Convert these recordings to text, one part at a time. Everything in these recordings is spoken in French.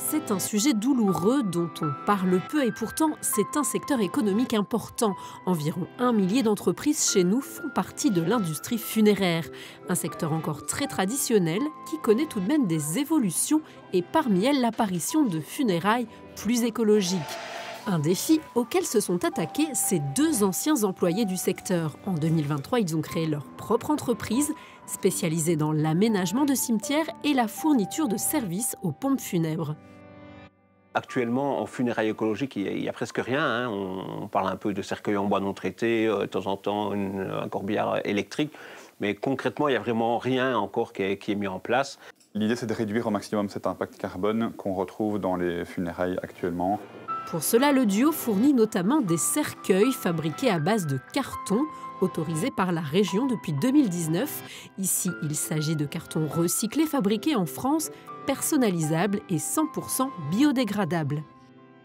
C'est un sujet douloureux dont on parle peu et pourtant c'est un secteur économique important. Environ 1 millier d'entreprises chez nous font partie de l'industrie funéraire. Un secteur encore très traditionnel qui connaît tout de même des évolutions et parmi elles l'apparition de funérailles plus écologiques. Un défi auquel se sont attaqués ces deux anciens employés du secteur. En 2023, ils ont créé leur propre entreprise spécialisée dans l'aménagement de cimetières et la fourniture de services aux pompes funèbres. Actuellement, en funérailles écologiques, il n'y a presque rien. On parle un peu de cercueils en bois non traités, de temps en temps un corbillard électrique. Mais concrètement, il n'y a vraiment rien encore qui est mis en place. L'idée, c'est de réduire au maximum cet impact carbone qu'on retrouve dans les funérailles actuellement. Pour cela, le duo fournit notamment des cercueils fabriqués à base de carton, autorisés par la région depuis 2019. Ici, il s'agit de cartons recyclés fabriqués en France, personnalisables et 100% biodégradables.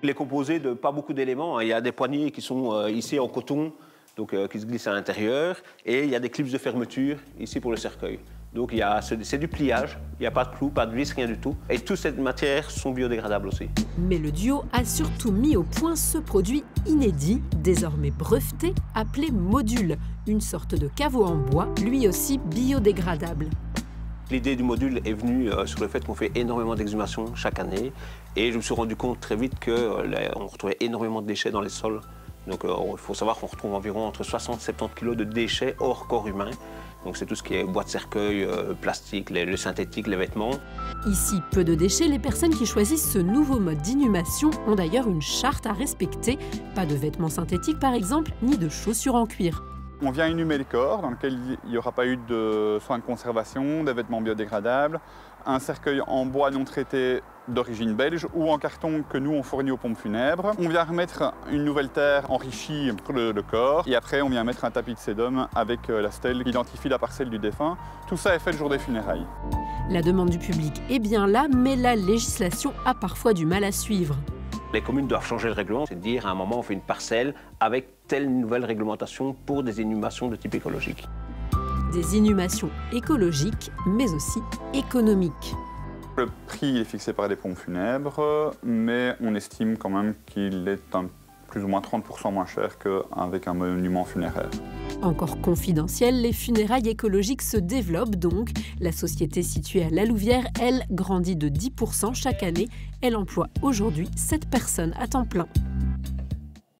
Il est composé de pas beaucoup d'éléments. Il y a des poignées qui sont ici en coton, donc qui se glissent à l'intérieur, et il y a des clips de fermeture ici pour le cercueil. Donc c'est du pliage, il n'y a pas de clous, pas de vis, rien du tout. Et toutes ces matières sont biodégradables aussi. Mais le duo a surtout mis au point ce produit inédit, désormais breveté, appelé Module, une sorte de caveau en bois, lui aussi biodégradable. L'idée du module est venue sur le fait qu'on fait énormément d'exhumations chaque année. Et je me suis rendu compte très vite qu'on retrouvait énormément de déchets dans les sols. Donc il faut savoir qu'on retrouve environ entre 60 et 70 kg de déchets hors corps humain. Donc c'est tout ce qui est bois de cercueil, plastique, le synthétique, les vêtements. Ici, peu de déchets, les personnes qui choisissent ce nouveau mode d'inhumation ont d'ailleurs une charte à respecter. Pas de vêtements synthétiques par exemple, ni de chaussures en cuir. On vient inhumer le corps dans lequel il n'y aura pas eu de soins de conservation, des vêtements biodégradables, un cercueil en bois non traité d'origine belge ou en carton que nous on fournit aux pompes funèbres. On vient remettre une nouvelle terre enrichie pour le corps et après on vient mettre un tapis de sédum avec la stèle qui identifie la parcelle du défunt. Tout ça est fait le jour des funérailles. La demande du public est bien là, mais la législation a parfois du mal à suivre. Les communes doivent changer le règlement, c'est de dire à un moment on fait une parcelle avec telle nouvelle réglementation pour des inhumations de type écologique. Des inhumations écologiques, mais aussi économiques. Le prix est fixé par les pompes funèbres, mais on estime quand même qu'il est plus ou moins 30% moins cher qu'avec un monument funéraire. Encore confidentiel, les funérailles écologiques se développent donc. La société située à La Louvière, elle, grandit de 10% chaque année. Elle emploie aujourd'hui 7 personnes à temps plein.